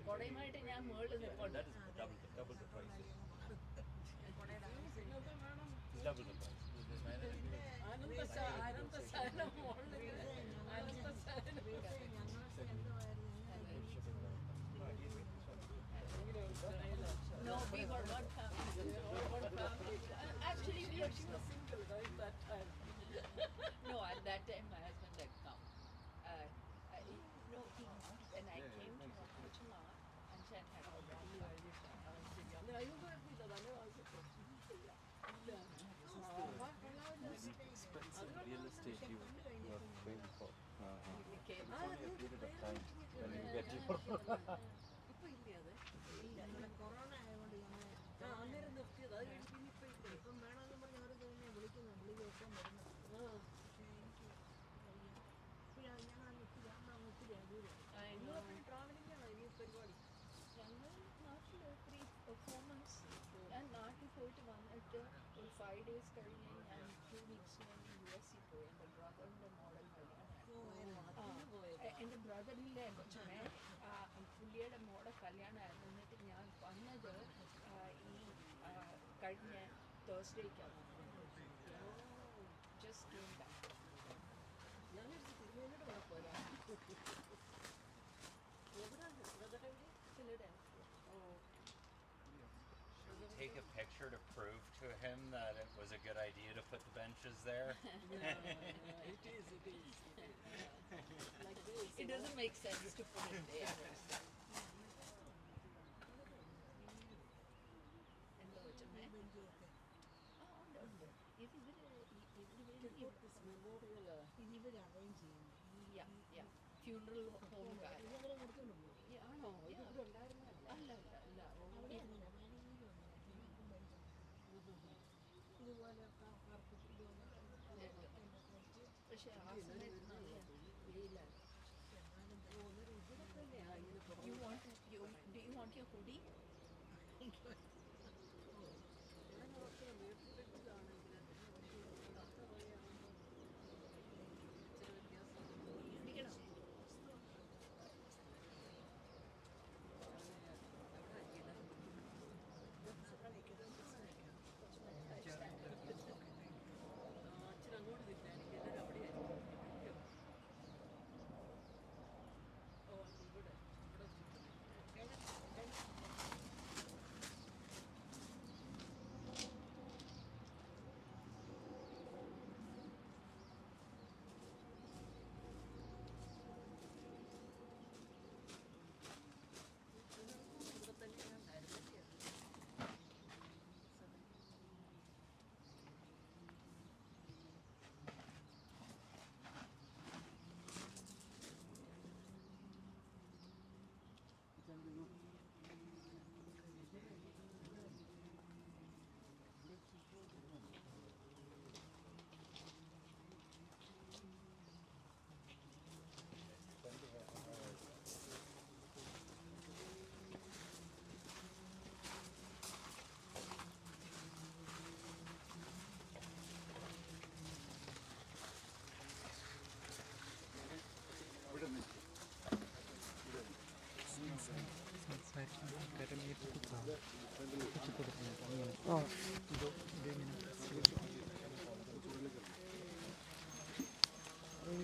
കൊടയുമായിട്ട് ഞാൻ മുകളിൽ നിൽപ്പുണ്ട്. Double the price. Double the price. ആനന്ദശാലം മുകളിൽ ആനന്ദശാലം. No, we were one family. Actually, she was single right that time. No, at that time my husband had come. No, when I came to Kochima, Anshan had already Expensive real estate you are paying for. It's only a period of time when you get your. Corona ആയതുകൊണ്ട് ഞാൻ അന്നേരം നിർത്തിയത്. അത് കഴിഞ്ഞ് പിന്നെ ഇപ്പം വേണമെന്ന് പറഞ്ഞ് അവർ തന്നെ വിളിക്കുന്നു, ഗുളിക വെക്കാൻ വരുന്നു. പക്ഷേ എനിക്ക് ഞാൻ ഒത്തിരി ദൂരം നിങ്ങളെപ്പോഴും ട്രാവലിംഗ് ആണോ ഇനി പരിപാടി? ഞങ്ങൾ നാട്ടിൽ 3-4 months ഞാൻ നാട്ടിൽ പോയിട്ട് വന്നിട്ട് ഒരു 5 days കഴിഞ്ഞ് ഞാൻ 2 weeks US പോയി. എൻ്റെ ബ്രദറിൻ്റെ മോഡൽ കല്യാണമായിരുന്നു. എൻ്റെ ബ്രദറിൻ്റെ കൊച്ചമ്മേ പുള്ളിയുടെ മോടെ കല്യാണമായിരുന്നു. എന്നിട്ട് ഞാൻ വന്നത് ഈ കഴിഞ്ഞ തേഴ്സ്ഡേക്കാണ്. Just came back. ഞാൻ തിരുമേനിയുടെ കൂടെ പോരാ. എവിടെയാണ് ബ്രദറെ? Philadelphia. Should we take a picture to prove to him that it was a good idea to put the benches there? It is. Like this. It doesn't make sense to put it there. എന്താ കൊച്ചമ്മേ? ഉണ്ട്. ഇവർ arrange ചെയ്യുന്നു. Funeral ഹോമുകാർ. ഇവരെ കൊടുക്കുന്നുണ്ടോ? ആണോ? ഇവിടെ ഉണ്ടായിരുന്നല്ല. അല്ല. ഇതുപോലെ പക്ഷെ ആ സമയത്ത് നല്ല വെയിലാണ്. Do you want your hoodie?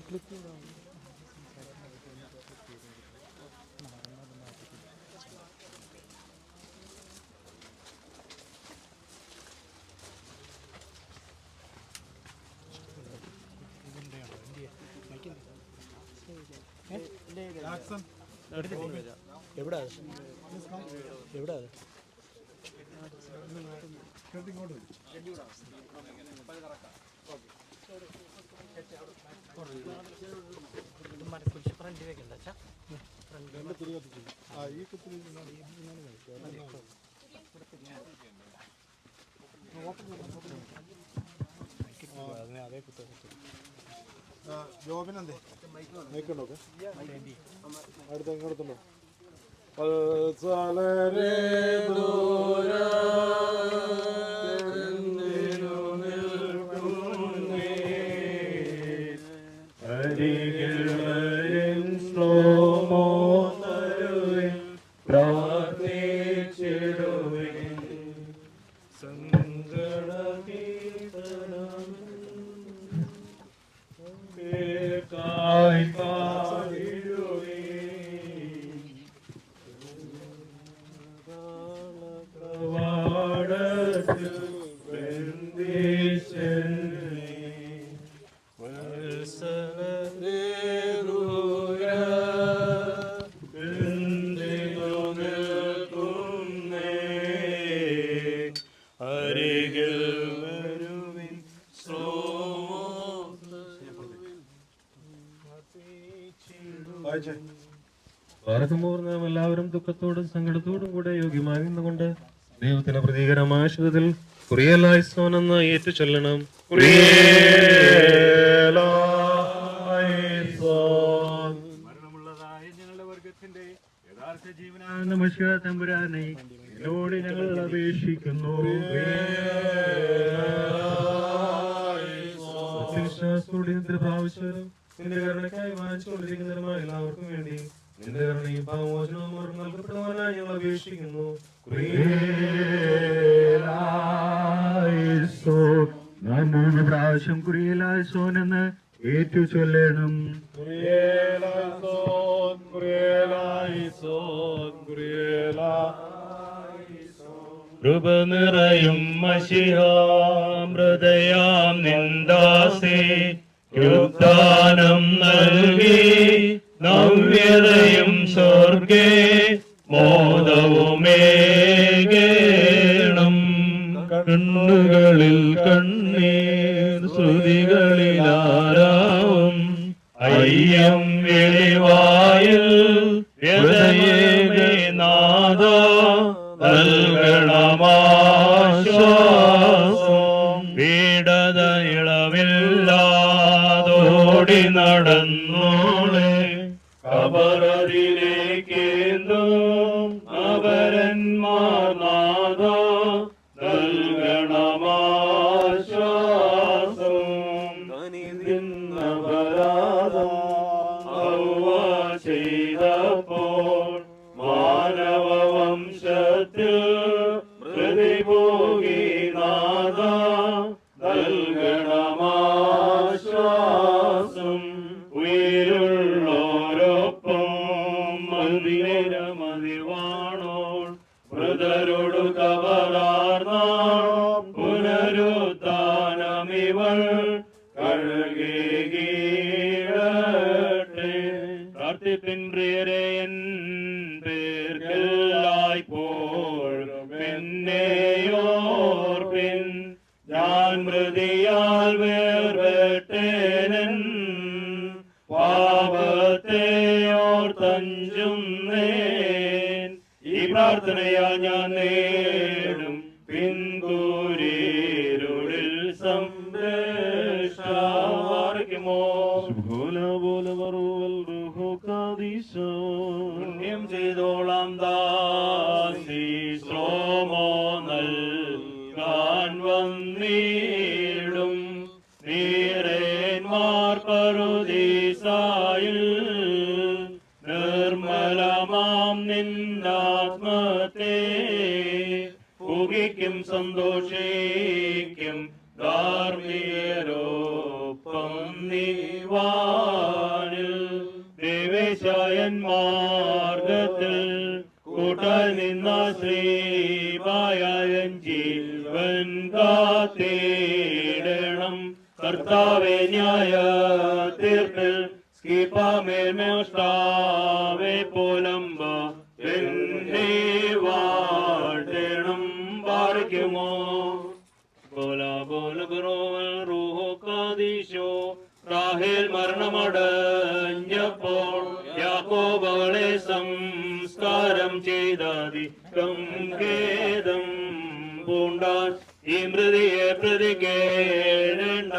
പിടിക്കണോ? എവിടാ എവിടാ ഫ്രണ്ട് വെക്കണ്ട അതേ കുത്ത ജോബിനെന്തേ മൈക്കുണ്ടോ അടുത്ത എങ്ങോട്ടുണ്ടോ പ്രാർത്ഥിക്കുന്നു കൃപയായി പാടിടുവേ. കവാടത്തിൽ ബന്ധിച്ചെന്നെ വത്സലരേറുക എന്തിനു നിൽക്കുന്നേ അരികിൽ വരുവിൻ നാം എല്ലാവരും ദുഃഖത്തോടും സങ്കടത്തോടും കൂടെ യോഗ്യമാകുന്നുകൊണ്ട് ദൈവത്തിന് പ്രതികരമായ ശുദ്ധത്തിൽ കുറിയലായിസോൻ എന്ന് ഏറ്റു ചൊല്ലണം. മരണമുള്ളതായ ഞങ്ങളുടെ വർഗത്തിന്റെ യഥാർത്ഥ ജീവനായ മനുഷ്യ തമ്പുരാനെ എന്നോട് ഞങ്ങൾ അപേക്ഷിക്കുന്നു. പ്രാവശ്യം നിന്റെ കരുണയ്ക്കായി വാങ്ങിച്ചുകൊണ്ടിരിക്കുന്നവരുമായ എല്ലാവർക്കും വേണ്ടി നിന്റെ കരുണയും പാമോചനവും അവർക്ക് നൽകപ്പെടുവാനായി ഞങ്ങൾ അപേക്ഷിക്കുന്നു. നാം 3 പ്രാവശ്യം കുറിയലായിസോൻ എന്ന് ഏറ്റു ചൊല്ലണം. കൃപ നിറയും മശിഹാമൃതയാം നിന്ദാസേ യുദ്ധാനം നൽകി നവ്യതയും സ്വർഗേ മോദവുമേകേണം. കണ്ണുകളിൽ കണ്ണീർ ശ്രുതികളിൽ ആരാവും അയ്യം വെളിവായിൽ വ്യതയമേ നാദ നൽകണമാശ്വാസം. പീഡത ഇളവില്ലാതോടി നടന്നോളെ കബറിലേക്കെന്നും അപരന്മാർ നാദ നൽകണമാശ്വാസം. അപരാധം ഔവ ചെയ്തപ്പോൾ മാനവവംശത്തിൽ പ്രതിഭോഗി നാദ നൽകണമാശ്വാസം. ഉயிருള്ളോരൊപ്പം മതിവാണോൾ മൃതരോടു കബറാർന്നാം പുനരുദ്ധാനമിവൾ കഴുകീടട്ടെ. പ്രാർത്ഥിപ്പിൻ പ്രിയരേയൻ പേർക്കെല്ലായ്പ്പോഴും എന്നെയോർപ്പിൻ. ഞാൻ മൃതിയാൽ വേർപെട്ടേനൻ പാപത്തെയോർത്തഞ്ചുന്നേൻ. ഈ പ്രാർത്ഥനയാൽ ഞാൻ നേടും പിൻകൂരിരുളിൽ സംരക്ഷാർക്കുമോ. പുണ്യം ചെയ്തോളാം ദാസി ശ്രോമോ നൽകാൻ വന്നിടും. നീരേന്മാർ പറുദീസായിൽ നിർമ്മലമാം നിന്നാത്മത്തെ പുകിക്കും സന്തോഷിക്കും ധാർമ്മികരോപ്പം നീവാനിൽ. ദേവേശായൻ മാർഗത്തിൽ കൂട്ടായി നിന്ന ശ്രീപായൻ ജീവൻ കാത്തിടണം. കർത്താവേ ന്യായ തീർപ്പിൽ സ്കീപാമേൽമോഷ്ടാവേ പോലംബ എന്നെ വാഴ്ത്തണം. പാർക്കുമോ റാഹേൽ മരണമടഞ്ഞപ്പോൾ യാക്കോബവളെ സംസ്കാരം ചെയ്താധികം ഖേദം പൂണ്ടാൻ. ഈ മൃതിയെ പ്രതി കേഴേണ്ട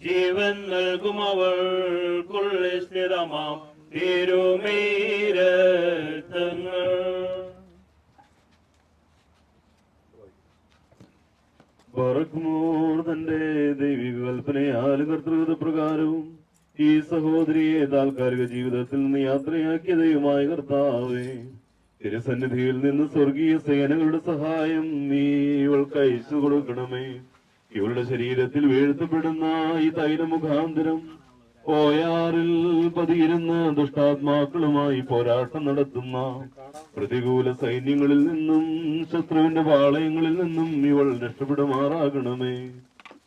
ജീവൻ നൽകും അവൾക്കുള്ളിൽ സ്ഥിരമാം തിരുമീരത്തങ്ങൾ. തന്റെ ദൈവിക കൽപ്പനയാൽ കർത്തൃത്വ പ്രകാരവും ഈ സഹോദരിയെ താൽക്കാലിക ജീവിതത്തിൽ നിന്ന് യാത്രയാക്കിയ ദൈവമായ കർത്താവേ, തിരുസന്നിധിയിൽ നിന്ന് സ്വർഗീയ സേനകളുടെ സഹായം നീ ഇവൾക്ക് അയച്ചു കൊടുക്കണമേ. ഇവളുടെ ശരീരത്തിൽ വീഴ്ത്തപ്പെടുന്ന ഈ തൈലമുഖാന്തരം ഓയാറിൽ പതിയിരുന്ന് ദുഷ്ടാത്മാക്കളുമായി പോരാട്ടം നടത്തുന്ന പ്രതികൂല സൈന്യങ്ങളിൽ നിന്നും ശത്രുവിന്റെ പാളയങ്ങളിൽ നിന്നും ഇവൾ രക്ഷപ്പെടുമാറാകണമേ.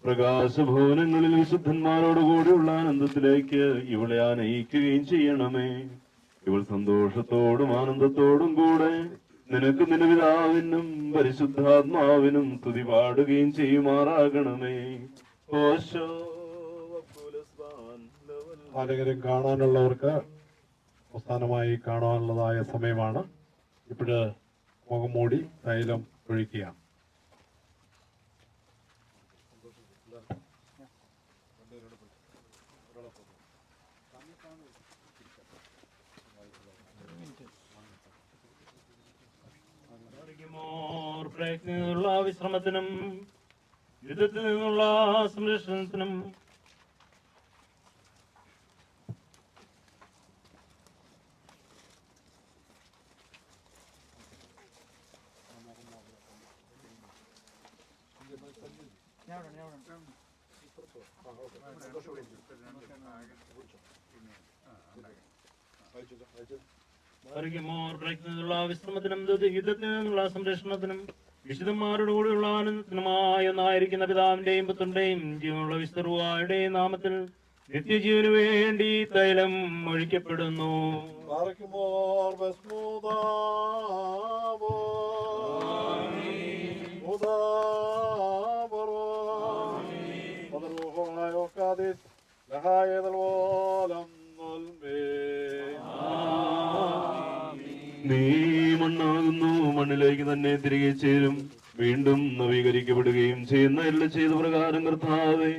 പ്രകാശഭവനങ്ങളിൽ വിശുദ്ധന്മാരോടുകൂടിയുള്ള ആനന്ദത്തിലേക്ക് ഇവളെ ആനയിക്കുകയും ചെയ്യണമേ. ഇവൾ സന്തോഷത്തോടും ആനന്ദത്തോടും കൂടെ നിനക്ക് നിന്റെ പിതാവിനും പരിശുദ്ധാത്മാവിനും സ്തുതി പാടുകയും ചെയ്യുമാറാകണമേ. ഓശോ ആരെങ്കിലും കാണാനുള്ളവർക്ക് അവസാനമായി കാണാനുള്ളതായ സമയമാണ്. ഇപ്പോഴ് മുഖം മൂടി തൈലം ഒഴിക്കുക. പ്രയത്നത്തിനുള്ള വിശ്രമത്തിനും യുദ്ധത്തിൽ നിന്നുള്ള സംരക്ഷണത്തിനും വിശ്രമത്തിനും യുദ്ധത്തിൽ നിന്നുള്ള സംരക്ഷണത്തിനും വിശുദ്ധന്മാരോടുകൂടിയുള്ള ആനന്ദത്തിനുമായി ഒന്നായിരിക്കുന്ന പിതാവിന്റെയും പുത്രന്റെയും ജീവനുള്ള വിശുദ്ധരുവായുടെയും നാമത്തിൽ നിത്യജീവന് വേണ്ടി തൈലം ഒഴിക്കപ്പെടുന്നു. നീ മണ്ണാകുന്നു, മണ്ണിലേക്ക് തന്നെ തിരികെ ചേരും, വീണ്ടും നവീകരിക്കപ്പെടുകയും ചെയ്യുന്ന എല്ലാം ചെയ്ത പ്രകാരം കർത്താവേ,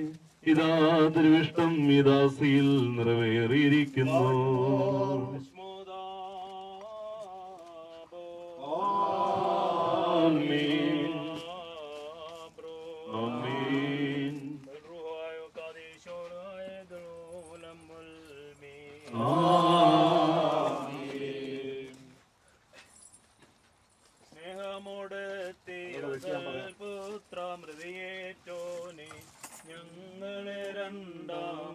ഇതാ തിരുവിഷ്ടം ഈ ദാസിയിൽ നിറവേറിയിരിക്കുന്നു. പുത്രമൃതിയേറ്റോനെ ഞങ്ങളെ രണ്ടാം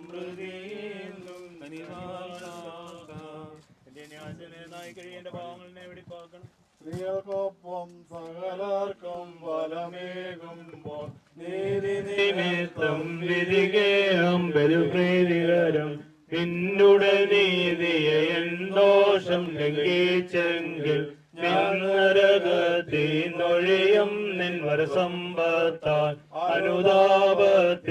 ായി കഴിയേണ്ട പാവങ്ങളെ വെടിപ്പാക്കണം. സ്ത്രീകൾക്കൊപ്പം സകലർക്കും ഫലമേകുമ്പോൾ നീതി നിമിത്തം വിധികേയം ബലിപ്രീതികരം നിന്നുടെ നീതിയെ ദോഷം ലംഘിച്ചെങ്കിൽ നരകത്തിനൊഴിയും നിൻവര സമ്പത്താൽ അനുതാപത്തിനടിമീം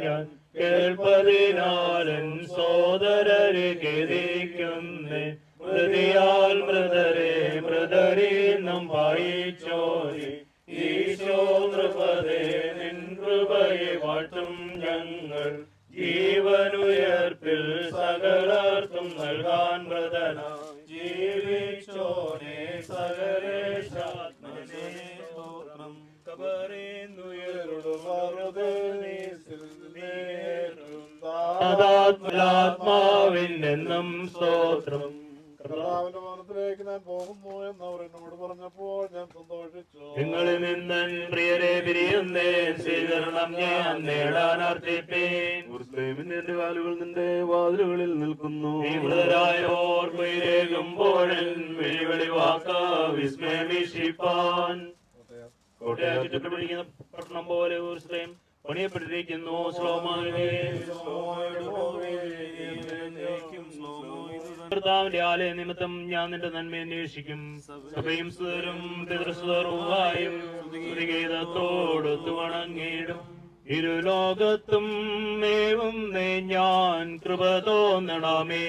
ഞാൻ കേൾപ്പതിനാലൻ സോദരരെ ഗതിക്കുന്നേ. മൃതിയാൽ മൃതരീന്നും വായിച്ചോരി ഈശോ നൃപതേ നിൻ കൃപയെ വാഴ്ത്തും ഞങ്ങൾ. ജീവനുയർപ്പിൽ സകലർക്കും നൽകാൻ മൃതനാ ജീവിച്ചോനെ സകലേശാത്മനേ സ്തോത്രം. ആത്മാവിനെന്നും സ്തോത്രം. കർത്താവിന്റെ ഭവനത്തിലേക്ക് ഞാൻ പോകുന്നു എന്നവർ എന്നോട് പറഞ്ഞപ്പോൾ ഞാൻ സന്തോഷിച്ചു. നിങ്ങളിൽ നിന്നൻ പ്രിയരെ പിരിയുന്നേ, സ്വീകരണം ഞാൻ നേടാൻ അർത്ഥിപ്പേൻ. എന്റെ കാലുകൾ നിന്റെ വാതിലുകളിൽ നിൽക്കുന്നു. മൃതരായോർ കുയിലേകുമ്പോഴൻ വെളിവാക്ക വിസ്മയവിഷിപ്പാൻ. കോട്ടയാൽ ചുറ്റപ്പെട്ടിരിക്കുന്ന പട്ടണം പോലെ ഒരു ശ്രേയം പണിയപ്പെട്ടിരിക്കുന്നു. കർത്താവിന്റെ ആലയ നിമിത്തം ഞാൻ നിന്റെ നന്മ അന്വേഷിക്കും. സഭയും സുതരും പിതൃസുതറുവായും ഗീതത്തോടൊത്തു വണങ്ങിയിടും. ഇരുലോകത്തും മേവും ഞാൻ കൃപ തോന്നണമേ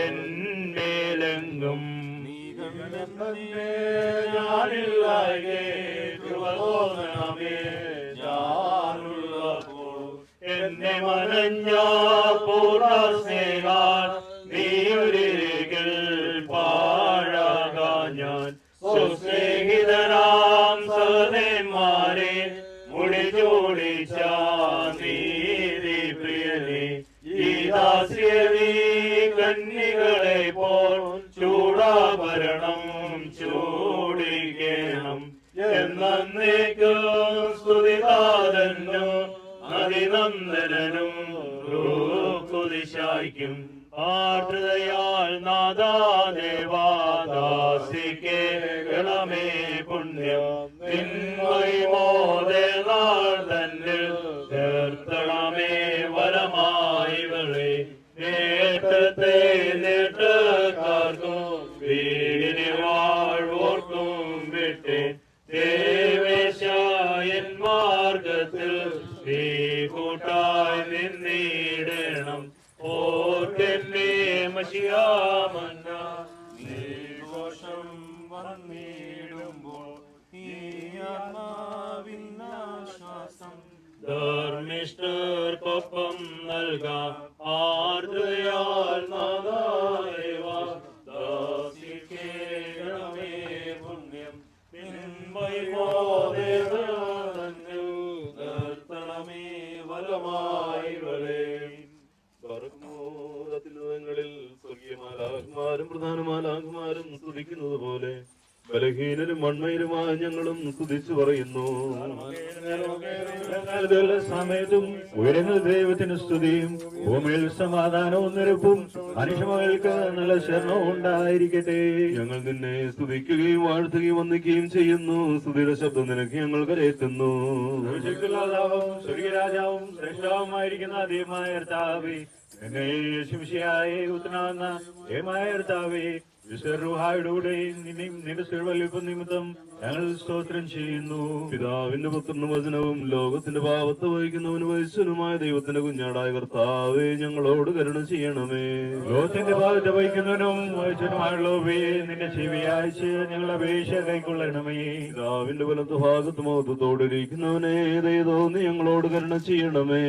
എന്മേലെങ്കും. ഞാനില്ലായേ കൃപ തോന്നണമേ ഞാനുള്ളപ്പോൾ. എന്നെ മനഞ്ഞ പൂർണ്ണ സ്നേഹാൽ നീയൊരിക്കൽ പാഴാകാൻ ഞാൻ. സുസ്നേഹിതനാം സഹദേന്മാരെ മുടിചൂടിച്ച നീതി പ്രിയനെ, ഈ ദാസ്യനീ കന്യകളെ പോൽ ചൂടാഭരണം ചൂടിക്കണം. എന്നേക്കും സ്തുതിനാഥനും അതിനന്ദനും ഈശായ്ക്കും ആർദ്രതയാൽ നാദാദേവാദാസിക്കേളമേ പുണ്യം നിൻമോദേനാൾ തന്നിൽ ചേർത്തണമേ വരമായിവളെ നേട്ടത്തെ നേട്ടക്കാർക്കും വീടിനെ വാഴ്വോർക്കും വിട്ട് ദേവേശായൻ മാർഗത്തിൽ നീ കൂട്ടായി നിന്നിടണം ഓർക്കെന്നെ മശിയാമന്ന ദോഷം വന്നിടുമ്പോൾ ഈ ആത്മാവിനാശ്വാസം ധർമ്മിഷ്ഠർക്കൊപ്പം നൽകാം ആർദ്രയാൽ നാദാദേവാ ദാസിക്കേണമേ പുണ്യം നിർത്തണമേ വലമായിവളെ ങ്ങളിൽ സ്വർഗീയമാലാകുമാരും പ്രധാനമാലാകുമാരും സ്തുതിക്കുന്നത് പോലെ ബലഹീനരും മൺമയിലുമായ ഞങ്ങളും സ്തുതിച്ചു പറയുന്നു. സമയത്തും ഉയരങ്ങൾ ദൈവത്തിന് സ്തുതിയും ഭൂമിയിൽ സമാധാനവും നിരപ്പും മനുഷ്യമകൾക്ക് നല്ല ശരണവും ഉണ്ടായിരിക്കട്ടെ. ഞങ്ങൾ നിന്നെ സ്തുതിക്കുകയും വാഴ്ത്തുകയും വന്ദിക്കുകയും ചെയ്യുന്നു. സ്തുതിയുടെ ശബ്ദം നിനക്ക് ഞങ്ങൾ കരയെത്തുന്നു. സ്വർഗീയരാജാവും ശ്രേഷ്ഠവുമായിരിക്കുന്ന ദൈവമായ കർത്താവേ, എന്നെ ശിംശിയായ ഉത്തനാവുന്ന ദൈവമായ കർത്താവേ, വിശ്വരൂഹായുടെയും നിന്റെ സിൽവലിപ്പം നിമിത്തം ഞങ്ങൾ സ്തോത്രം ചെയ്യുന്നു. പിതാവിന്റെ പുത്രനും വചനവും ലോകത്തിന്റെ പാപത്തെ വഹിക്കുന്നവനും വൈശ്വനുമായ ദൈവത്തിന്റെ കുഞ്ഞാടായ കർത്താവേ, ഞങ്ങളോട് കരുണ ചെയ്യണമേ. ലോകത്തിന്റെ പാപത്തെ വഹിക്കുന്നവനും വൈശ്വനുമായുള്ളവേ, നിന്റെ ചെവിയാഴ്ച ഞങ്ങളുടെ അപേക്ഷ കൈക്കൊള്ളണമേ. പിതാവിന്റെ വലത്ത് ഭാഗത്ത് മഹത്വത്തോടിരിക്കുന്നവനെ ദയതോ നീ ഞങ്ങളോട് കരുണ ചെയ്യണമേ.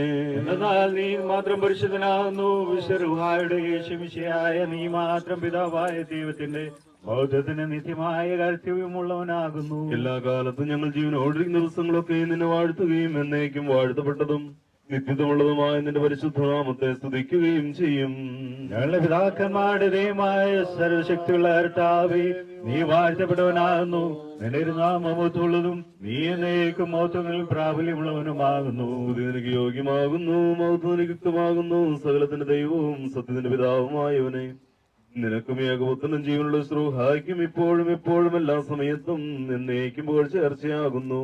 എന്നാൽ നീ മാത്രം പരിശുദ്ധനാകുന്നു. വിശ്വരൂഹായുടെ ശിംശിയായ നീ മാത്രം പിതാവായ ദൈവത്തിന്റെ ബൗദ്ധത്തിന് നിത്യമായ കർത്തവ്യമുള്ളവനാകുന്നു. എല്ലാ കാലത്തും ഞങ്ങൾ ജീവനോടിരിക്കുന്ന ദിവസങ്ങളൊക്കെ നിന്നെ വാഴ്ത്തുകയും എന്നേക്കും വാഴ്ത്തപ്പെട്ടതും നിത്യതമുള്ളതുമായ നിന്റെ പരിശുദ്ധനാമത്തെ സ്തുതിക്കുകയും ചെയ്യും. ഞങ്ങളുടെ പിതാക്കന്മാരുടെ ദൈവമായ സർവശക്തിയുള്ള കർത്താവേ, നീ വാഴ്ത്തപ്പെട്ടവനാകുന്നു. നിന്റെ നാമമഹത്വമുള്ളതും നീ എന്നേക്കും മഹത്വങ്ങളിൽ പ്രാബല്യമുള്ളവനുമാകുന്നു. നിനക്ക് യോഗ്യമാകുന്നു, മഹത്വം നിനക്ക് യുക്തമാകുന്നു. സകലത്തിന്റെ ദൈവവും സത്യത്തിന്റെ പിതാവുമായവനെ നിനക്കും ഏകപുത്രനും ജീവനുള്ള സ്രൂഹായ്ക്കും ഇപ്പോഴും എപ്പോഴും എല്ലാ സമയത്തും എന്നേക്കും പുകഴ്ച ചർച്ചയാകുന്നു.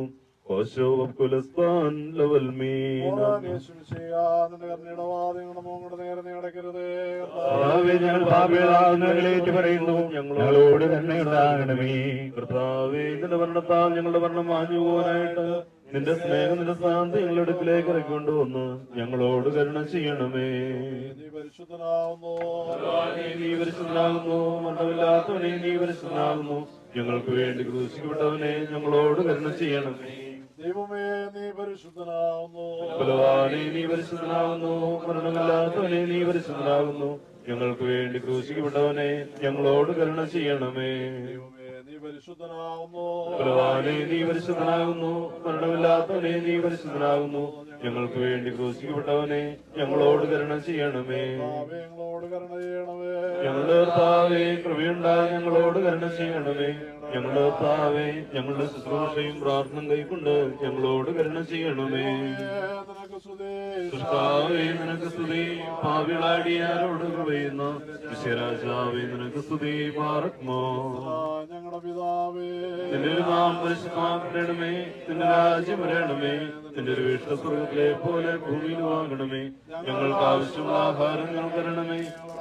ഞങ്ങളോട് തന്നെ ഉണ്ടാകണമേ. കർത്താവേ, നിന്റെ ഭരണത്താൽ ഞങ്ങളുടെ ഭരണം മാഞ്ഞു പോകാനായിട്ട് നിന്റെ സ്നേഹം നിന്റെ ശാന്തി ഞങ്ങളുടെ അടുക്കിലേക്ക് ഇറക്കിക്കൊണ്ടുവന്ന് ഞങ്ങളോട് കരുണ ചെയ്യണമേ. നീ പരിശുദ്ധനാവുന്നു, നീ പരിശുദ്ധനാകുന്നു. മരണമില്ലാത്തവനെ നീ പരിശുദ്ധനാകുന്നു. ഞങ്ങൾക്ക് വേണ്ടി ക്രൂശിക്കപ്പെട്ടവനെ ഞങ്ങളോട് കരുണ ചെയ്യണമേ. ദൈവമേ, നീ പരിശുദ്ധനാവുന്നു. ബലവാനെ നീ പരിശുദ്ധനാകുന്നു. മരണമില്ലാത്തവനെ നീ പരിശുദ്ധനാകുന്നു. ഞങ്ങൾക്ക് വേണ്ടി ക്രൂശിക്കപ്പെട്ടവനെ ഞങ്ങളോട് കരുണ ചെയ്യണമേ. ദൈവമേ, നീ പരിശുദ്ധനാവുന്നു. ബലവാനെ നീ പരിശുദ്ധനാകുന്നു. മരണമില്ലാത്തവനെ നീ പരിശുദ്ധനാകുന്നു. ഞങ്ങൾക്ക് വേണ്ടി ക്രൂശിക്കപ്പെട്ടവനെ ഞങ്ങളോട് കരുണ ചെയ്യണമേ. ഞങ്ങളോട് കരുണ ചെയ്യണമേ. ഞങ്ങളുടെ കർത്താവേ, കൃപയുണ്ടായി ഞങ്ങളോട് കരുണ ചെയ്യണമേ. ഞങ്ങളുടെ കർത്താവേ, ഞങ്ങളുടെ ശുശ്രൂഷയും പ്രാർത്ഥന കൈക്കൊണ്ട് ഞങ്ങളോട് കരുണ ചെയ്യണമേ. കർത്താവേ, നിനക്ക് സ്തുതി. പാപികളാടിയാരോട് കൃപയുന്ന വിശ്വരാജാവേ, നിനക്ക് സ്തുതി. പാർക്കുമോ ഞങ്ങളുടെ പിതാവേ, നിന്റെ നാം പരിശുദ്ധമാക്കണമേ. നിന്റെ രാജ്യം വരണമേ. നിന്റെ ഒരു വീഷ്ടസ്വർഗത്തിലെ പോലെ ഭൂമിയിൽ വാങ്ങണമേ. ഞങ്ങൾക്ക് ആവശ്യമുള്ള ആഹാരം ഞങ്ങൾ തരണമേ.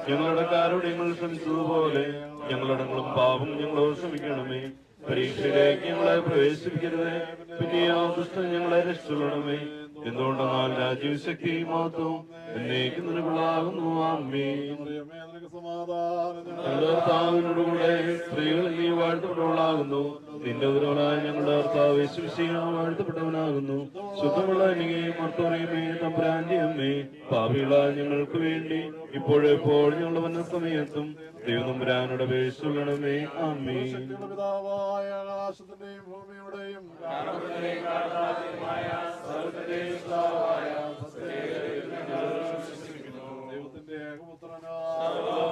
ഞങ്ങളുടെ കാരോട് ഞങ്ങൾ ക്ഷമിച്ചതുപോലെ ഞങ്ങളുടെ പാപം ഞങ്ങളോട് ക്ഷമിക്കണമേ. പരീക്ഷയിലേക്ക് ഞങ്ങളെ പ്രവേശിപ്പിക്കരുതേ, പിന്നെ ആ ദുഷ്ടൻ ഞങ്ങളെ രക്ഷിക്കണമേ. എന്തുകൊണ്ടെന്നാൽ രാജ്യവും ശക്തിയും മഹത്വവും എന്നേക്കും നിനക്കുള്ളാകുന്നു. ആമേൻ. ഞങ്ങളുടെ കർത്താവിനോടുകൂടെ സ്ത്രീകളിൽ നീ വാഴ്ത്തപ്പെട്ടവളാകുന്നു. നിന്റെ ഉദരവനായ ഞങ്ങളുടെ കർത്താവ് യേശുമിശിഹാ വാഴ്ത്തപ്പെട്ടവനാകുന്നു. ശുദ്ധമുള്ള കന്യകയും മർത്തോറിയമേ, തമ്പുരാന്റെ അമ്മേ, പാപികളായ ഞങ്ങൾക്ക് വേണ്ടി ഇപ്പോഴെപ്പോൾ ഞങ്ങളുടെ വന്നസമയത്തും ദൈവതമ്പുരാനോട് അപേക്ഷിച്ചുകൊള്ളണമേ. ആമേൻ. പിതാവായ ആകാശത്തിന്റെയും ഭൂമിയുടെയും ദൈവത്തിന്റെ ഏകപുത്രനായ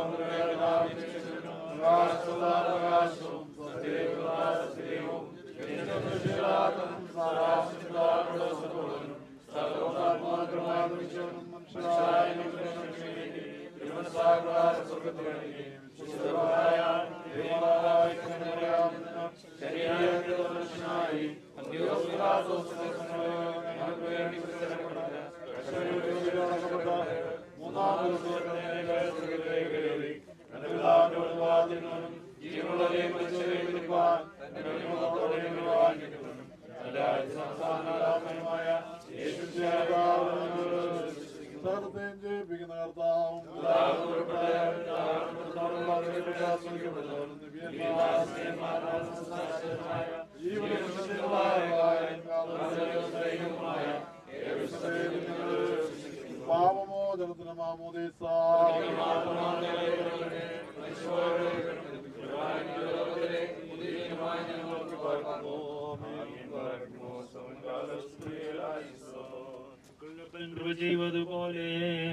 പാപമോചനത്തിന് മാമോദീസ കൃപ ചെയ്വതുപോലെ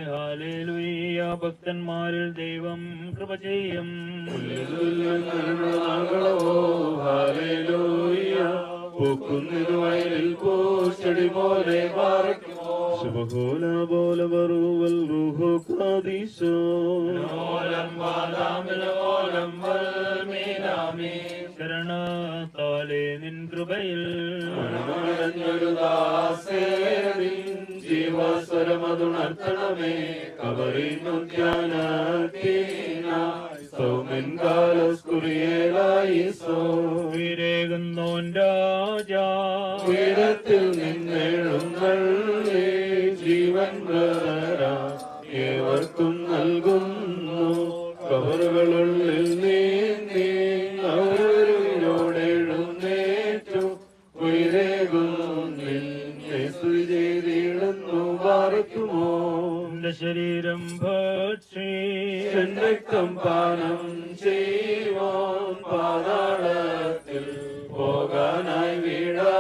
ഹല്ലേലൂയ. ഭക്തന്മാരിൽ ദൈവം കൃപ ചെയ്യും. പൂക്കുന്നത് വയലിൽ പൂച്ചെടി പോലെ ശുഭകോല പോലെ വറുവൽ റൂഹോ കാദീശോ ശരണത്താലെ നിൻ കൃപയിൽ ജീവസ്വരമതുണർത്തണമേ കവറിനുദ്യാനീന സൗമൻ കാലസ്കുറിയേലായിസോ വിരേകുന്നോൻ രാജാ ഉയരത്തിൽ നിന്നെഴുന്നള്ളേ ജീവൻ പ്രതരാ ഏവർക്കും നൽകുന്നു കവറുകളുള്ളിൽ നീന്തി അവരോടെഴുന്നേറ്റു ഉയരേകുന്നു നിന്നെ ചെയ്തിടുന്നു പാർക്കുമോ എന്റെ ശരീരം ഭക്ഷി രക്തം പാനം ചെയ്യുവാൻ പാതാളത്തിൽ പോകാനായി വീഴാ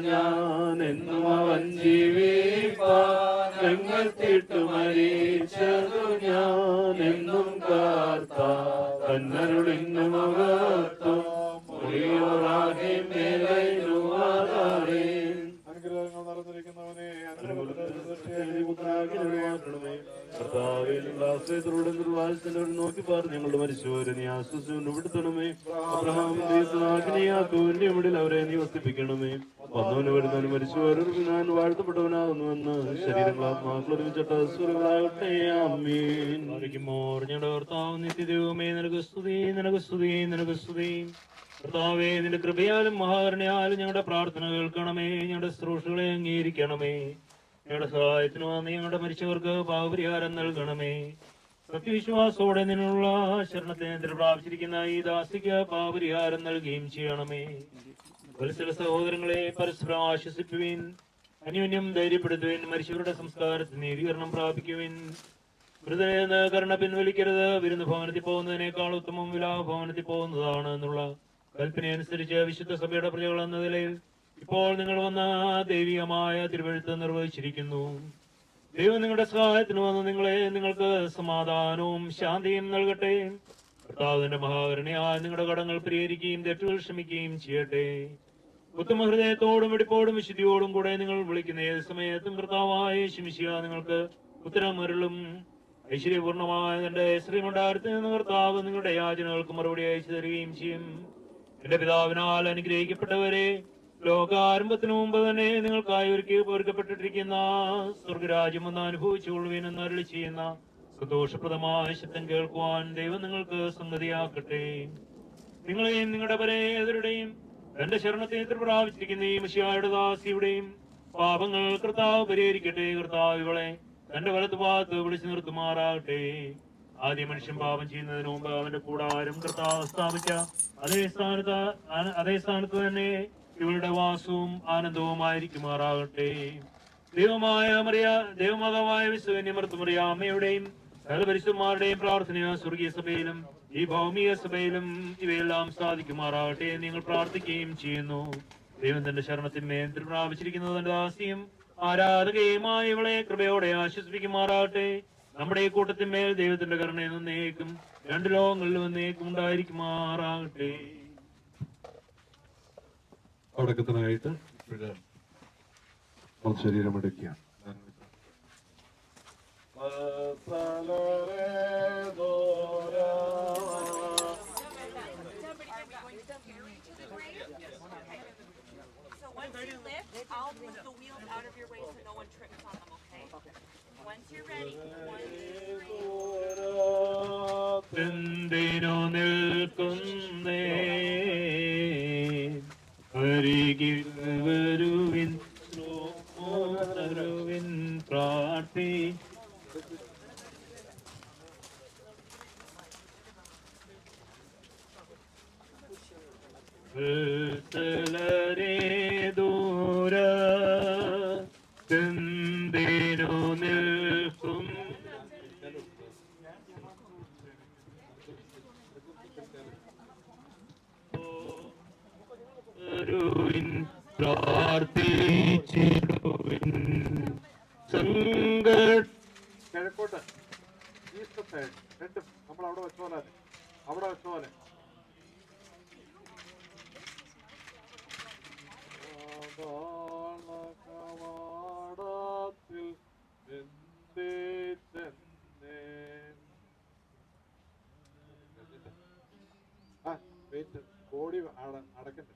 ഞാൻ എന്നും അവൻ ജീവിപ്പാൻ രംഗത്തിട്ടു മരിച്ചതു ഞാൻ എന്നും കാർത്ത കന്നരുളിന്നു മകത്വം മുറിയോറാകെ മേലൈനുവാതാറേ അനുഗ്രഹങ്ങൾ നിറഞ്ഞിരിക്കുന്നവനെ നോക്കി പറഞ്ഞു ഞങ്ങളുടെ മരിച്ചവരെ നീ ആശ്വസിച്ചു വിടുത്തണമേ. അബ്രഹാമിന്റെ ഇവിടെ അവരെ നീ വസിപ്പിക്കണമേ. വന്നവന് വരുന്നവന് മരിച്ചവരും ഞാൻ വാഴ്ത്തപ്പെട്ടവനാകുന്നുവെന്ന് ശരീരങ്ങളാത്മാക്കൾ ഒരുമിച്ചിട്ട് സ്വരങ്ങളാകട്ടെ. ആമീൻ. ഞങ്ങളുടെ കർത്താവ് നിത്യദൈവമേ നിനക്ക് സ്തുതി, നിനക്ക് സ്തുതി, നിനക്ക് സ്തുതി. കർത്താവേ നിന്റെ കൃപയാലും മഹാകരുണയാലും ഞങ്ങളുടെ പ്രാർത്ഥന കേൾക്കണമേ. ഞങ്ങളുടെ ശുശ്രൂഷകളെ അംഗീകരിക്കണമേ. ഞങ്ങളുടെ സഹായത്തിന് വന്ന് ഞങ്ങളുടെ മരിച്ചവർക്ക് പാപപരിഹാരം നൽകണമേ. സത്യവിശ്വാസത്തോടെ നിന്നുള്ള ശരണത്തെ പ്രാപിച്ചിരിക്കുന്ന ഈ ദാസിക്ക് പാപപരിഹാരം നൽകുകയും ചെയ്യണമേ. വത്സല സഹോദരങ്ങളെ പരസ്പരം ആശ്വസിപ്പുവിൻ, അന്യോന്യം ധൈര്യപ്പെടുത്തുവിൻ. മരിച്ചവരുടെ സംസ്കാരത്തിന് നീതീകരണം പ്രാപിക്കുവിൻ. മൃതനെന്ന് കരുണ പിൻവലിക്കരുത്. വിരുന്ന് ഭവനത്തിൽ പോകുന്നതിനേക്കാൾ ഉത്തമം വിലാഭവനത്തിൽ പോകുന്നതാണ് എന്നുള്ള കൽപ്പനയനുസരിച്ച് വിശുദ്ധ സഭയുടെ പ്രജകൾ എന്ന നിലയിൽ ഇപ്പോൾ നിങ്ങൾ വന്ന ദൈവികമായ തിരുവെഴുത്ത് നിർവഹിച്ചിരിക്കുന്നു. ദൈവം നിങ്ങളുടെ സഹായത്തിന് വന്ന് നിങ്ങൾക്ക് സമാധാനവും ശാന്തിയും നൽകട്ടെ. കർത്താവിന്റെ മഹാകരുണയാൽ നിങ്ങളുടെ കടങ്ങൾ പരിഹരിക്കുകയും തെറ്റുകൾ ക്ഷമിക്കുകയും ചെയ്യട്ടെ. ഉത്തമ ഹൃദയത്തോടും വെടിപ്പോടും വിശുദ്ധിയോടും കൂടെ നിങ്ങൾ വിളിക്കുന്ന ഏത് സമയത്തും കർത്താവായ ശിമിശിയ നിങ്ങൾക്ക് ഉത്തരം അരുളും. ഐശ്വര്യപൂർണമായ തന്റെ ശ്രീമണ്ഡാരത്തിൽ നിന്ന് കർത്താവ് നിങ്ങളുടെ യാചനകൾക്ക് മറുപടി അയച്ചു തരികയും ചെയ്യും. എന്റെ പിതാവിനാൽ അനുഗ്രഹിക്കപ്പെട്ടവരെ, ലോകാരംഭത്തിനു മുമ്പ് തന്നെ നിങ്ങൾക്കായി ഒരുക്കപ്പെട്ടിരിക്കുന്ന സ്വർഗരാജ്യം ഒന്ന് അനുഭവിച്ചുകൊള്ളുവിനെന്ന് അരുളി ചെയ്യുന്ന സന്തോഷപ്രദമായ ശബ്ദം കേൾക്കുവാൻ ദൈവം നിങ്ങൾക്ക് സംഗതിയാക്കട്ടെ. നിങ്ങളെയും നിങ്ങളുടെ പരേതരുടെയും തന്റെ ശരണത്തെ പ്രാപിച്ചിരിക്കുന്ന ഈ മിശിഹായുടെ ദാസിയുടെയും പാപങ്ങൾ കർത്താവ് പരിഹരിക്കട്ടെ. കർത്താവ് ഇവളെ തന്റെ വലത്ത് ഭാഗത്ത് വിളിച്ചു നിർത്തുമാറാകട്ടെ. ആദ്യ മനുഷ്യൻ പാപം ചെയ്യുന്നതിന് മുമ്പ് അവന്റെ കൂടാരം കർത്താവ് സ്ഥാപിച്ച അതേ സ്ഥാനത്ത് തന്നെ ഇവളുടെ വാസവും ആനന്ദവുമായിരിക്കുമാറാകട്ടെ. ദൈവമാതാവായ വിശ്വന്യമർത്തുമറിയാമ്മയുടെയും സകല പരിശുദ്ധന്മാരുടെയും പ്രാർത്ഥന സ്വർഗീയ സഭയിലും ഈ ഭൗമിക സഭയിലും ഇവയെല്ലാം സാധിക്കുമാറാകട്ടെ. നിങ്ങൾ പ്രാർത്ഥിക്കുകയും ചെയ്യുന്നു. ദൈവം തന്റെ ശരണത്തിന്മേൽ പ്രാപിച്ചിരിക്കുന്നത് തന്റെ ദാസിയും ആരാധകയുമായ ഇവളെ കൃപയോടെ ആശ്വസിപ്പിക്കുമാറാകട്ടെ. നമ്മുടെ ഈ കൂട്ടത്തിന്മേൽ ദൈവത്തിന്റെ കരുണയിൽ നിന്നേക്കും രണ്ട് ലോകങ്ങളിലും എന്നേക്കും ഉണ്ടായിരിക്കുമാറാകട്ടെ. അടക്കത്തിനായിട്ട് ശരീരമെടുക്കുക. എന്തിനു നിൽക്കുന്നേ അരികിൽ വരുവിൻ വരുവിൻ പ്രാർത്ഥി ദൂര എന്തിനു നിൽക്കും പ്രാർത്ഥിച്ചിടുവിൻ കിഴക്കോട്ട് ഈസ്റ്റ് സൈഡ് രണ്ടും നമ്മൾ അവിടെ വെച്ച പോലെ അവിടെ വെച്ച പോലെ കവാടത്തിൽ വെയിറ്റ് ബോഡി അടക്കണ്ടേ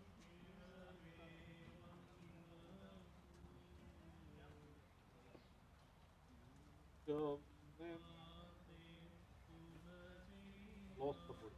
lost the foot.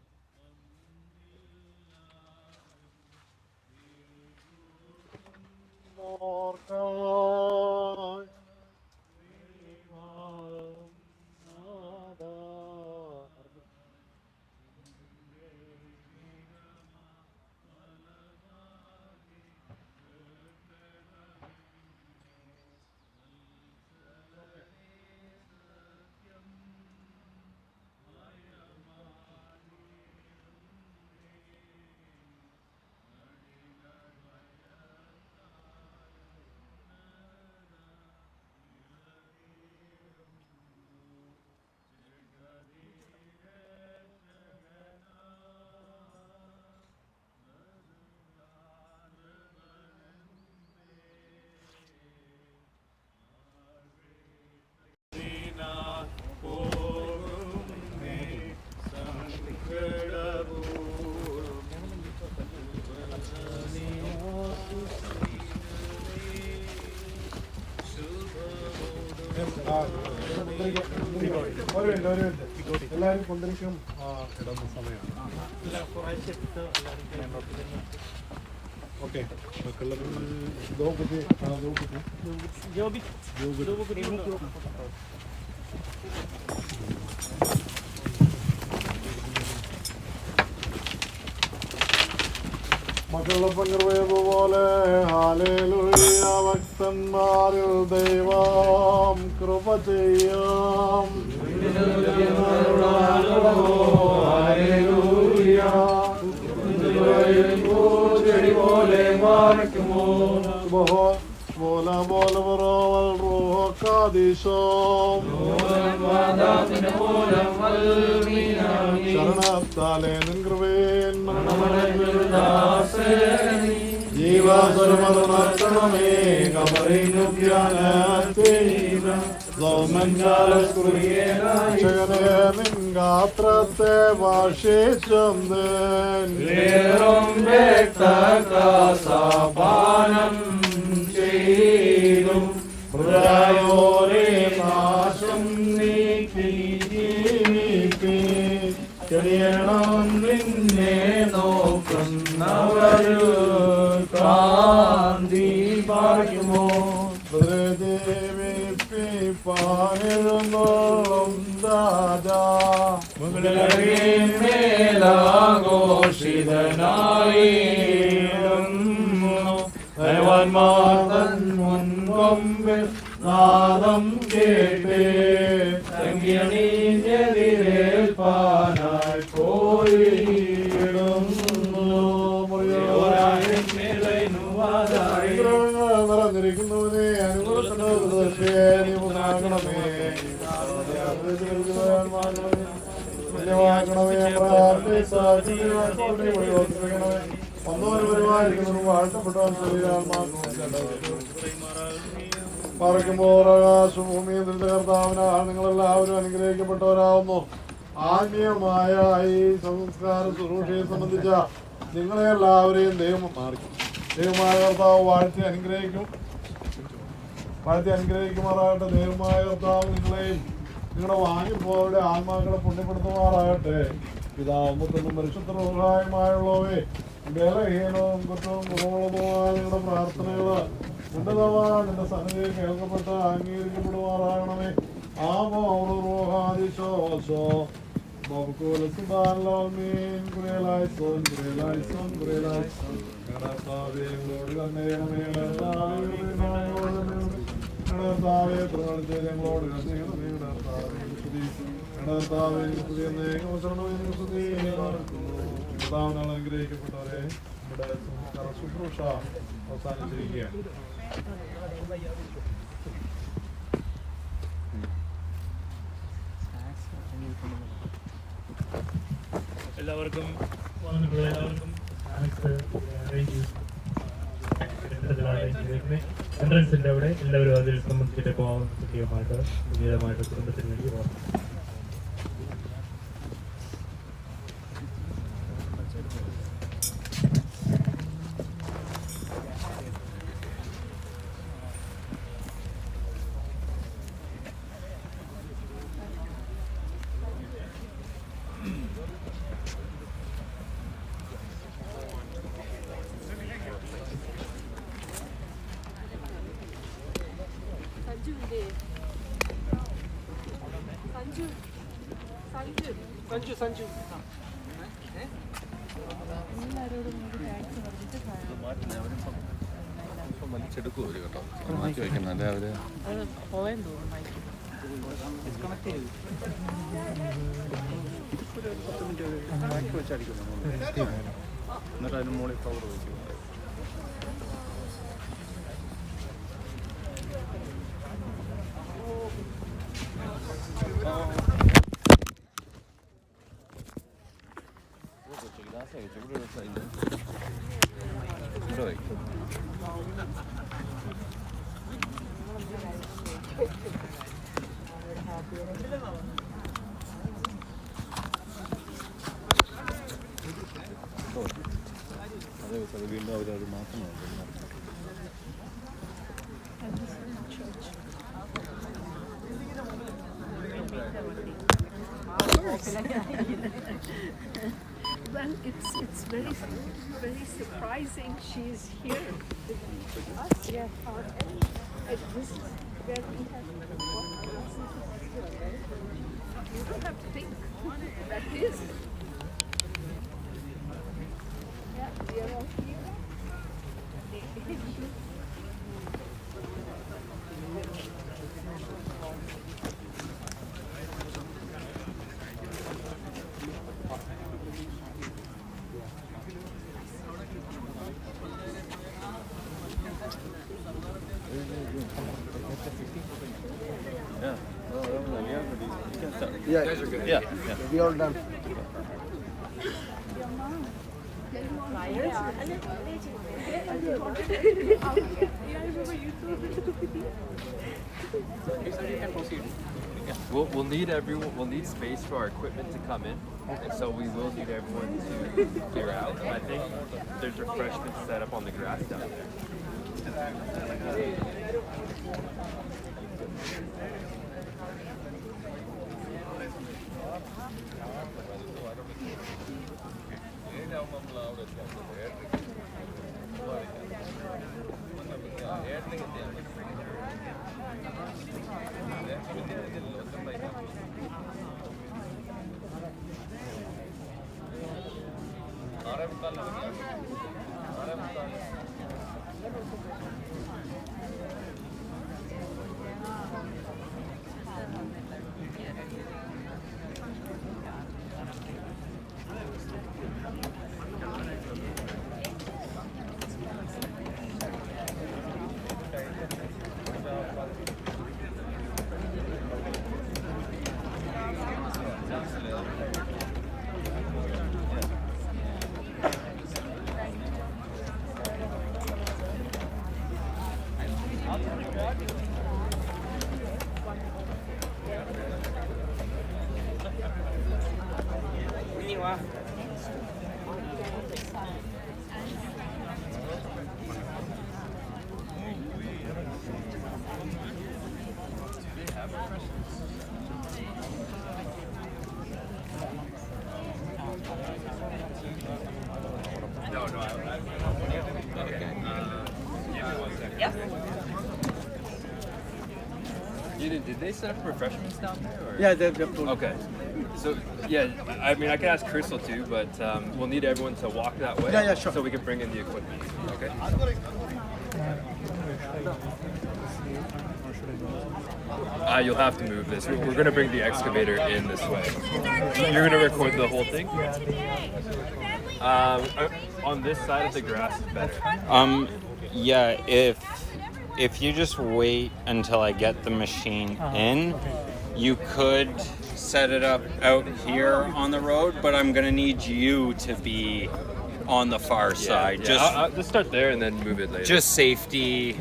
എല്ലാവരും കൊണ്ടിരിക്കും കിടന്ന സമയമാണ്. ഓക്കെ മക്കളുടെ പങ്കർവേതുപോലെ ഹല്ലേലൂയ ഭക്തന്മാരിൽ ദൈവം കൃപ ചെയ്യാം. ശരണത്താലേ നിൻ കൃപേൻ ജീവാസുരമേ നിൻഗാത്രത്തെ ഭാഷിച്ചും വ്യക്തകാസപാനം ചെയ്തും ഹൃദയോരേ നാശം നീക്കി ചെറിയണം നിന്നെ നോക്കുന്നവരു കാന്തി പാർക്കുമോ പാനിരുന്നോളും ദാദാ മേലാഘോഷിതനായി ദേവന്മാതൻ മുൻകൊമ്പിൽ നാദം കേട്ടേ സംഗീതേൽപ്പാനായി പോയിടുന്നു നിറഞ്ഞിരിക്കുന്നവനെ അനുകൂലമേ വന്നവന് പരിപാലിക്കുന്നതും വാഴ്ത്തപ്പെട്ടവൻ പറക്കുമ്പോൾ ആകാശഭൂമിയിൽ നിന്റെ കർത്താവിനാൽ നിങ്ങളെല്ലാവരും അനുഗ്രഹിക്കപ്പെട്ടവരാകുന്നു. ആത്മീയമായ ഈ സംസ്കാര ശുശ്രൂഷയെ സംബന്ധിച്ച നിങ്ങളെ എല്ലാവരെയും ദൈവമായ കർത്താവ് വാഴ്ത്തി അനുഗ്രഹിക്കുമാറാകട്ടെ. ദൈവമായ കർത്താവ് നിങ്ങളെയും നിങ്ങളുടെ വാങ്ങിപ്പോവരുടെ ആത്മാക്കളെ പുണ്യപ്പെടുത്തുമാറാകട്ടെ. പിതാവും പുത്രനും പരിശുദ്ധ റൂഹായുമായുള്ളവേ, ബലഹീനവും കുറ്റവും കുറവുള്ളതുമായ നിങ്ങളുടെ പ്രാർത്ഥനകള് ഉന്നതമായ നിന്റെ സന്നിധിയിൽ കേൾക്കപ്പെട്ട് അംഗീകരിക്കപ്പെടുമാറാകണമേ. ആമോഹാദിശോശോ അനുഗ്രഹിക്കപ്പെട്ടവരെ നമ്മുടെ ശുശ്രൂഷ അവസാനിച്ചിരിക്കുകയാണ്. എല്ലാവർക്കും വന്നിട്ടുള്ള എല്ലാവർക്കും എൻട്രൻസിന്റെ അവിടെ എല്ലാവരും അതിൽ സംബന്ധിച്ചിട്ട് പോകാൻ കൃത്യമായിട്ട് ഉചിതമായിട്ട് കുടുംബത്തിന് വേണ്ടി പോകാം. വലിച്ചെടുക്കുമോ കേട്ടോ, മാറ്റി വയ്ക്കുന്നല്ലേ അവര്. മാറ്റി വെച്ചടിക്കുന്നു എന്നിട്ട് അതിന് മുകളിൽ കവർ വയ്ക്കും. ഇവിടെ വയ്ക്കും. അതേ അത് വീണ്ടും അവരത് മാറ്റണമല്ലോ. Well, it's very surprising she's here with us. Yeah. At this where we have you don't have to think that is. Yeah, we are all here. Yeah, you guys are good. Yeah. We all done. We'll need everyone. We'll need space for our equipment to come in, and so we will need everyone to clear out. And I think there's refreshments set up on the grass down there. did they set up refreshments down there? Or? Yeah, they've put. Okay. So, yeah, I mean, I can ask Crystal too, but we'll need everyone to walk that way. Yeah, sure. So we can bring in the equipment. Okay? You'll have to move this. We're going to bring the excavator in this way. You're going to record the whole thing? On this side of the grass is better. Yeah, if you just wait until I get the machine in, you could set it up out here on the road, but I'm gonna need you to be on the far side. Yeah. I'll just start there and then move it later. Just safety.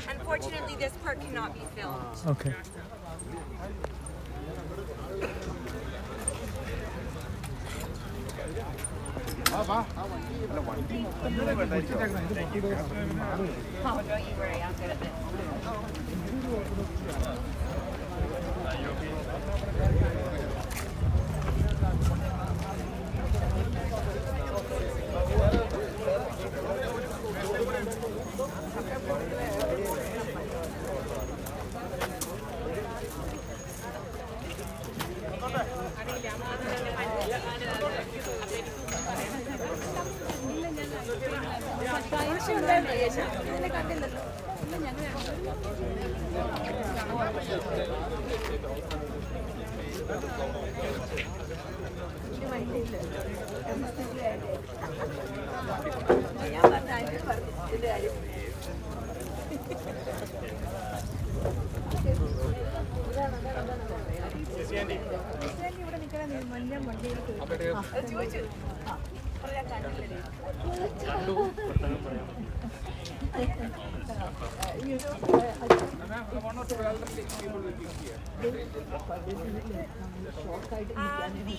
Unfortunately, this part cannot be filmed. Okay. Don't you worry, I'm good at this.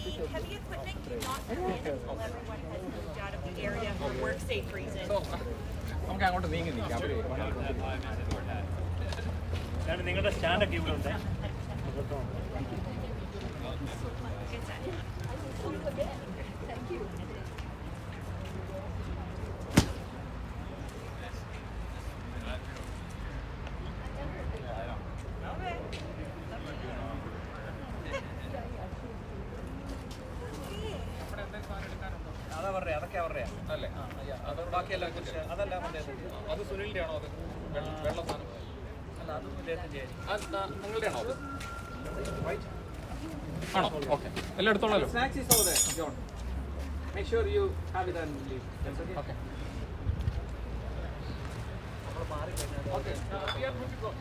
The heavy equipment cannot come in until everyone has moved out of the area for work safe reasons. നിങ്ങളുടെ സ്റ്റാൻഡൊക്കെ ഇവിടെ ഉണ്ട്. ആണോ okay എല്ലാം എടുത്തോളാലോ snacks is over there John make sure you have it and leave okay okay we are good to go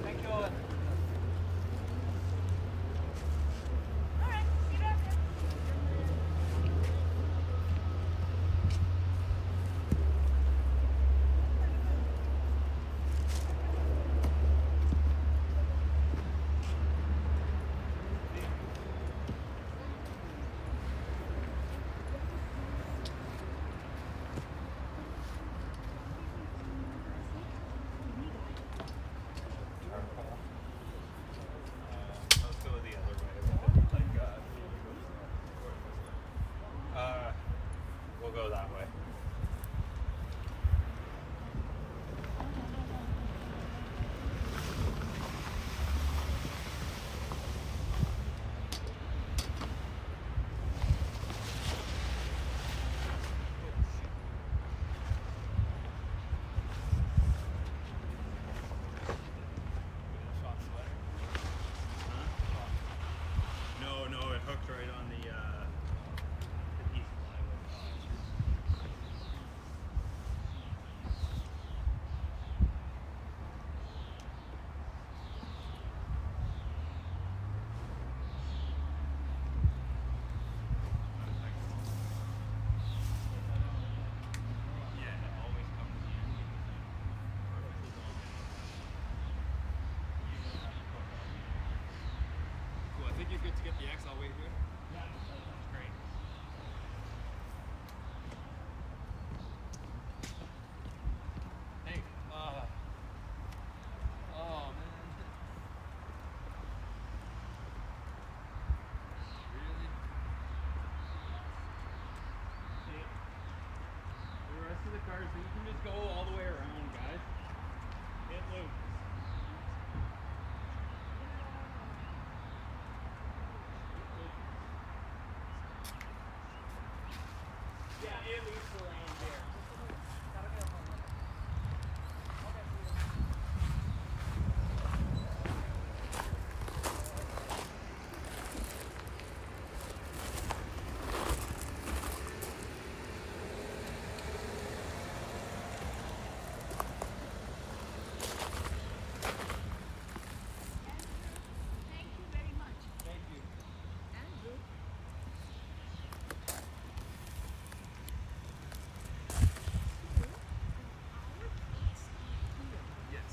thank you We'll go that way. No, it hooked right on the piece of plywood. Yeah, it always comes to you. Cool. I think you're good to get the X. I'll wait here. Great. so you can just go all the way around, guys. Get loose. Yeah, it leaves the lane here. Thank you very much. Thank you. Andrew. Yes.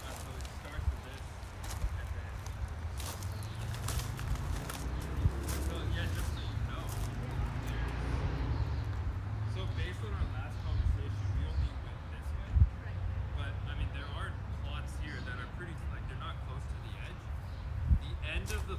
So it starts with this, and then. So yeah, just so you know, so based on our last conversation, we only went this way. But I mean, there are plots here that are pretty like they're not close to the edge. The end of the